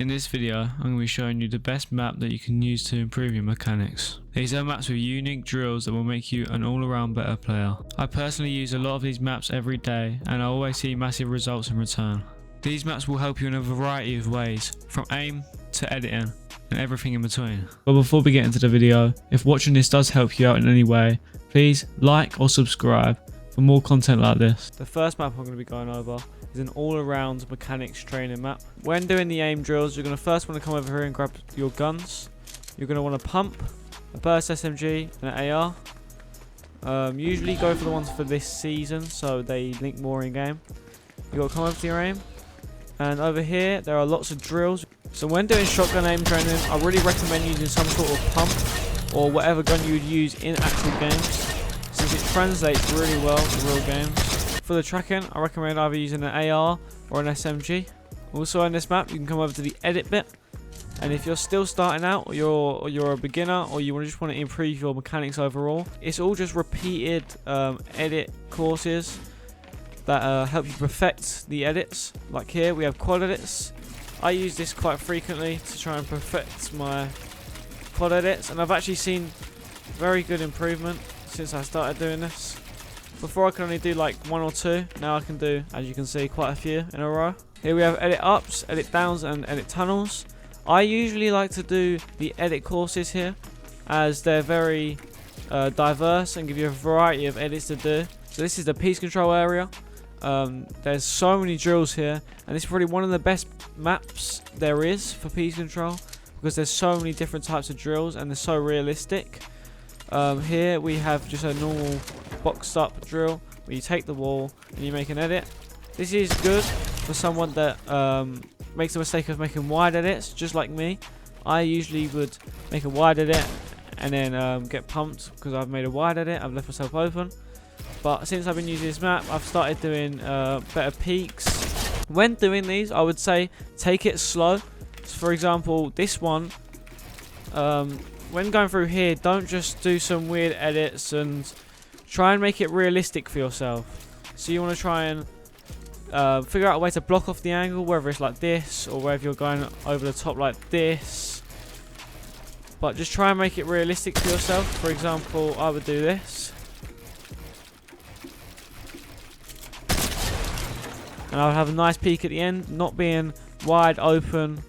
In this video, I'm going to be showing you the best map that you can use to improve your mechanics. These are maps with unique drills that will make you an all-around better player. I personally use a lot of these maps every day and I always see massive results in return. These maps will help you in a variety of ways, from aim to editing and everything in between. But before we get into the video, if watching this does help you out in any way, please like or subscribe for more content like this. The first map I'm going to be going over is an all-around mechanics training map. When doing the aim drills, you're going to first want to come over here and grab your guns. You're going to want a pump, a burst SMG and an AR. Usually go for the ones for this season so they link more in game. You've got to come over to your aim, and over here there are lots of drills. So when doing shotgun aim training, I really recommend using some sort of pump or whatever gun you would use in actual games, since it translates really well to real games. For the tracking, I recommend either using an AR or an SMG. Also on this map, you can come over to the edit bit, and if you're still starting out, or you're a beginner, or you just want to improve your mechanics overall, it's all just repeated edit courses that help you perfect the edits. Like here, we have quad edits. I use this quite frequently to try and perfect my quad edits, and I've actually seen very good improvement since I started doing this. Before I could only do like one or two, now I can do, as you can see, quite a few in a row. Here we have edit ups, edit downs and edit tunnels. I usually like to do the edit courses here as they're very diverse and give you a variety of edits to do. So this is the piece control area. There's so many drills here, and it's probably one of the best maps there is for piece control because there's so many different types of drills and they're so realistic. Here we have just a normal boxed up drill where you take the wall and you make an edit. This is good for someone that makes the mistake of making wide edits, just like me. I usually would make a wide edit and then get pumped because I've made a wide edit, I've left myself open. But since I've been using this map, I've started doing better peaks. When doing these, I would say take it slow. So for example, this one, when going through here, don't just do some weird edits and try and make it realistic for yourself. So you want to try and figure out a way to block off the angle, whether it's like this or whether you're going over the top like this. But just try and make it realistic for yourself. For example, I would do this. And I'll have a nice peak at the end, not being wide open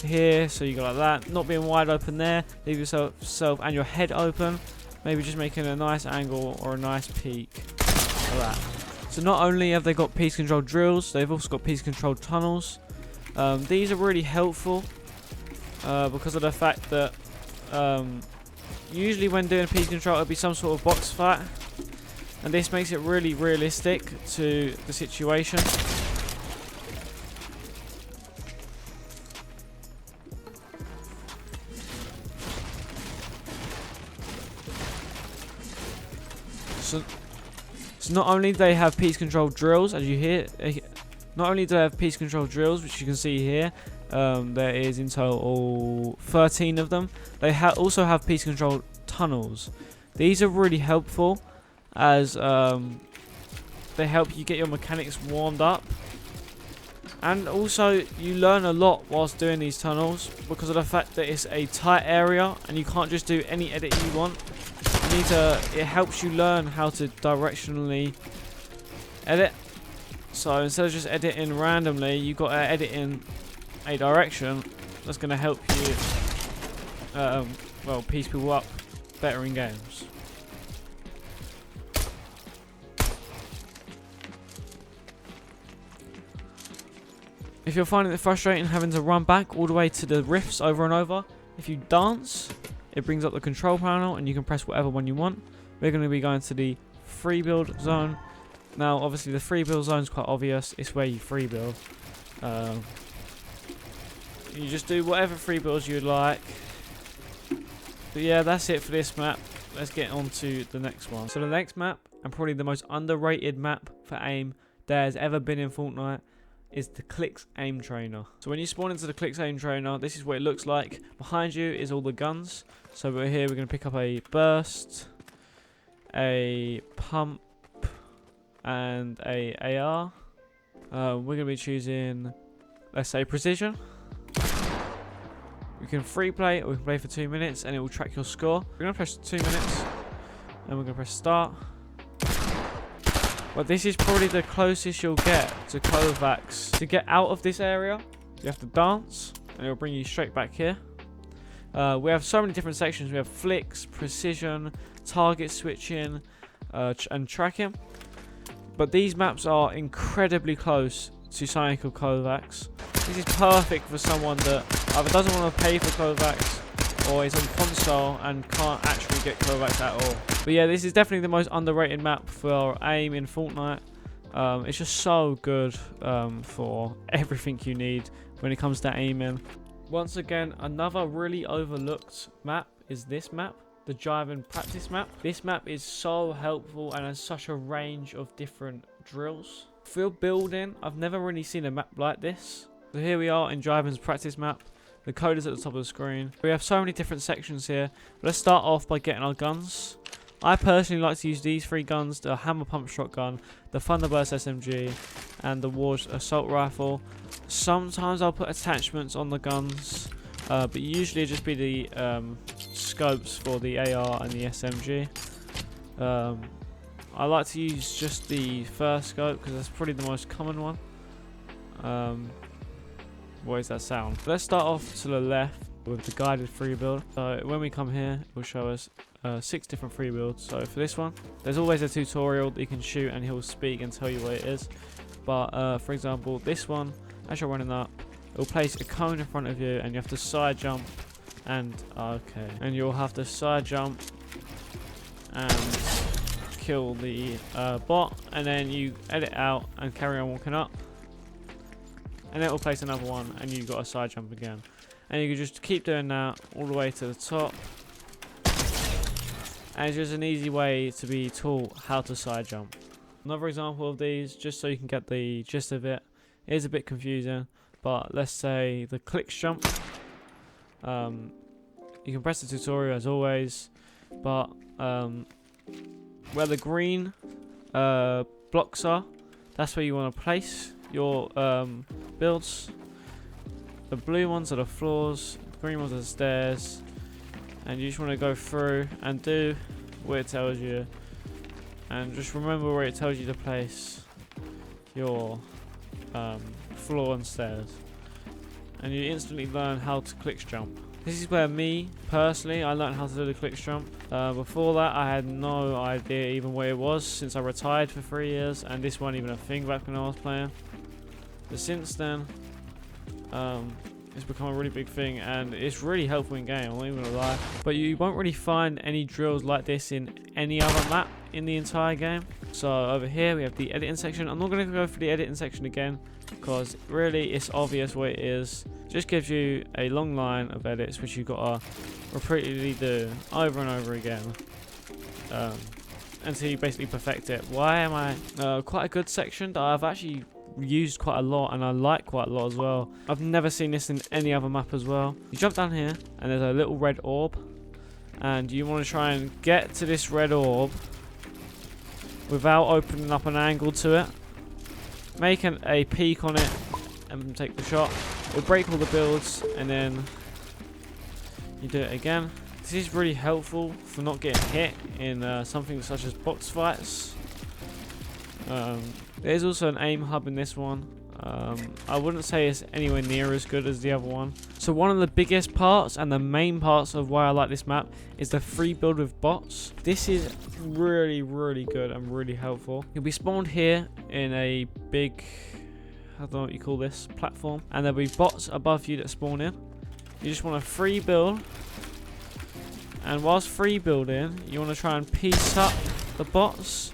here, so you go like that, not being wide open there, leave yourself and your head open, maybe just making a nice angle or a nice peak like that. So not only have they got piece control drills, they've also got piece control tunnels. These are really helpful because of the fact that usually when doing piece control it'll be some sort of box fight, and this makes it really realistic to the situation. So not only do they have piece control drills, as you hear, not only do they have piece control drills, which you can see here, there is in total 13 of them. They also have piece control tunnels. These are really helpful as they help you get your mechanics warmed up, and also you learn a lot whilst doing these tunnels because of the fact that it's a tight area and you can't just do any edit you want. It helps you learn how to directionally edit. So instead of just editing randomly, you've got to edit in a direction that's going to help you well, piece people up better in games. If you're finding it frustrating having to run back all the way to the rifts over and over, if you dance, it brings up the control panel and you can press whatever one you want. We're going to be going to the free build zone. Now obviously the free build zone is quite obvious, it's where you free build. You just do whatever free builds you'd like. But yeah, that's it for this map. Let's get on to the next one. So the next map, and probably the most underrated map for aim there has ever been in Fortnite, is the Clix Aim Trainer. So when you spawn into the Clix Aim Trainer, this is what it looks like. Behind you is all the guns. So we're here, we're going to pick up a burst, a pump, and a AR. We're going to be choosing, let's say, precision. We can free play or we can play for 2 minutes and it will track your score. We're going to press 2 minutes and we're going to press start. But this is probably the closest you'll get to Kovacs. To get out of this area, you have to dance and it will bring you straight back here. We have so many different sections. We have flicks, precision, target switching, and tracking. But these maps are incredibly close to something called Kovacs. This is perfect for someone that either doesn't want to pay for Kovacs or is on console and can't actually get Kovacs at all. But yeah, this is definitely the most underrated map for aim in Fortnite. It's just so good for everything you need when it comes to aiming. Once again, another really overlooked map is this map, the Jivan Practice Map. This map is so helpful and has such a range of different drills. For building, I've never really seen a map like this. So here we are in Jivan's Practice Map. The code is at the top of the screen. We have so many different sections here. Let's start off by getting our guns. I personally like to use these 3 guns, the Hammer Pump Shotgun, the Thunderburst SMG, and the War's Assault Rifle. Sometimes I'll put attachments on the guns, but usually it'll just be the scopes for the AR and the SMG. I like to use just the first scope because that's probably the most common one. What is that sound? Let's start off to the left with the guided free build. So when we come here, it will show us 6 different free builds. So for this one, there's always a tutorial that you can shoot and he'll speak and tell you what it is. But for example, this one, as you're running up, it will place a cone in front of you and you have to side jump and you'll have to side jump and kill the bot, and then you edit out and carry on walking up, and then it will place another one and you've got a side jump again, and you can just keep doing that all the way to the top. And it's just an easy way to be taught how to side jump. Another example of these, just so you can get the gist of it, is a bit confusing, but let's say the Clix jump. You can press the tutorial as always, but where the green blocks are, that's where you want to place your builds. The blue ones are the floors, the green ones are the stairs, and you just want to go through and do what it tells you, and just remember where it tells you to place your floor and stairs, and you instantly learn how to Clix jump. This is where me personally, I learned how to do the Clix jump. Before that, I had no idea even where it was, since I retired for 3 years, and this wasn't even a thing back when I was playing. But since then, it's become a really big thing, and it's really helpful in game, I'm not even gonna lie. But you won't really find any drills like this in any other map in the entire game. So over here we have the editing section. I'm not going to go for the editing section again because really it's obvious what it is. It just gives you a long line of edits which you've got to repeatedly do over and over again until you basically perfect it. Why am I quite a good section that I've actually used quite a lot and I like quite a lot as well. I've never seen this in any other map as well. You jump down here and there's a little red orb, and you want to try and get to this red orb without opening up an angle to it. Make a peek on it and take the shot. It'll break all the builds, and then you do it again. This is really helpful for not getting hit in something such as box fights. There's also an aim hub in this one. I wouldn't say it's anywhere near as good as the other one. So one of the biggest parts and the main parts of why I like this map is the free build with bots. This is really, really good and really helpful. You'll be spawned here in a big, I don't know what you call this, platform, and there'll be bots above you that spawn in. You just want to free build, and whilst free building, you want to try and piece up the bots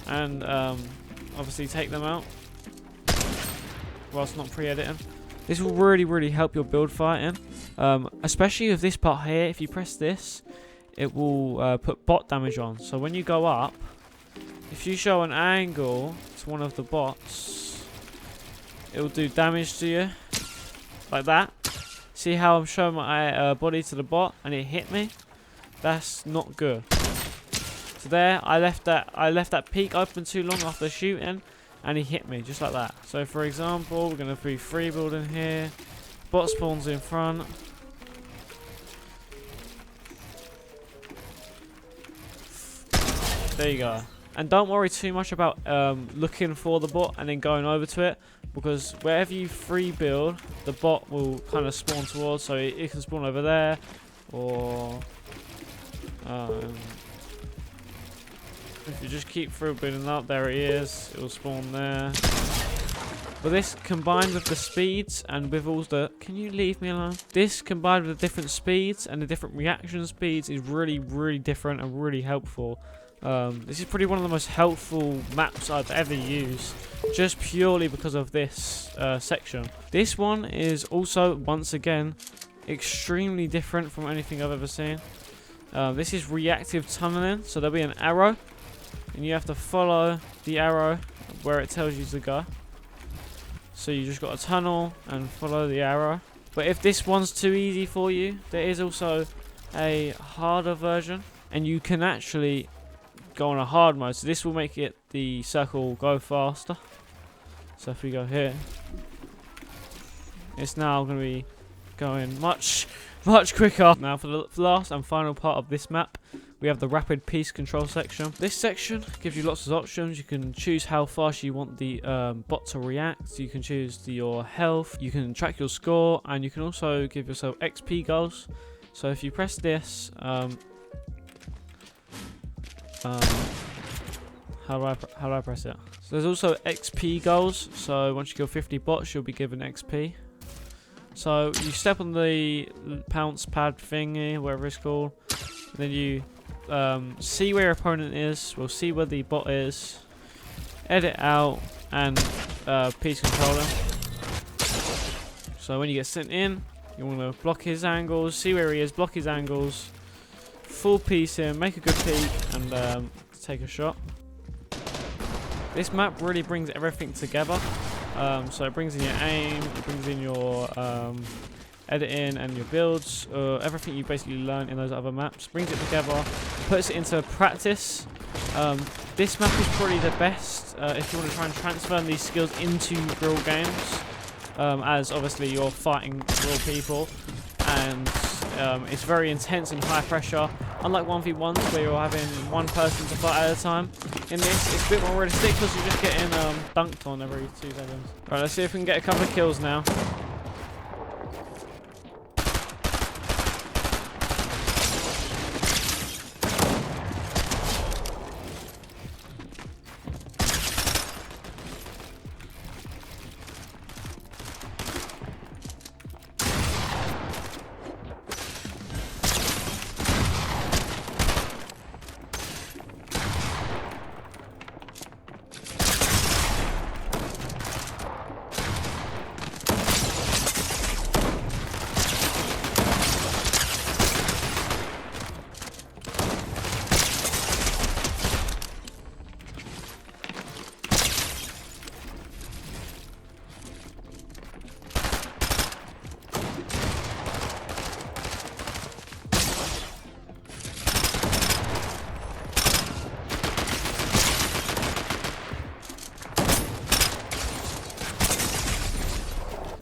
and obviously take them out whilst not pre-editing. This will really, really help your build fighting, especially with this part here. If you press this, it will put bot damage on. So when you go up, if you show an angle to one of the bots, it will do damage to you like that. See how I'm showing my body to the bot and it hit me? That's not good. So there, I left that peak open too long after shooting, and he hit me just like that. So for example, we're going to be free building here, bot spawns in front. There you go. And don't worry too much about looking for the bot and then going over to it, because wherever you free build, the bot will kind of spawn towards. So it can spawn over there, or if you just keep free building up, there it is. It will spawn there. But this combined with the speeds and with all the... Can you leave me alone? This combined with the different speeds and the different reaction speeds is really, really different and really helpful. This is probably one of the most helpful maps I've ever used, just purely because of this section. This one is also, once again, extremely different from anything I've ever seen. This is reactive tunneling, so there'll be an arrow, and you have to follow the arrow where it tells you to go. So you just got to tunnel and follow the arrow. But if this one's too easy for you, there is also a harder version, and you can actually go on a hard mode. So this will make it the circle go faster. So if we go here, it's now going to be going much quicker. Now for the last and final part of this map, we have the rapid piece control section. This section gives you lots of options. You can choose how fast you want the bot to react. You can choose your health. You can track your score, and you can also give yourself XP goals. So if you press this, how do I press it? So there's also XP goals. So once you kill 50 bots, you'll be given XP. So you step on the pounce pad thingy, whatever it's called, and then you see where your opponent is. We'll see where the bot is. Edit out and piece control him. So when you get sent in, you want to block his angles, see where he is, block his angles, full piece him, make a good peek, and take a shot. This map really brings everything together. So it brings in your aim, it brings in your editing and your builds, everything you basically learn in those other maps, brings it together, puts it into practice. This map is probably the best if you want to try and transfer these skills into real games, as obviously you're fighting real people, and it's very intense and high pressure. Unlike 1v1s where you're having one person to fight at a time, in this it's a bit more realistic because you're just getting dunked on every 2 seconds. Right, let's see if we can get a couple of kills now.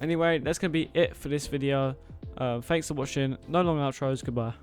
Anyway, that's going to be it for this video. Thanks for watching. No long outros. Goodbye.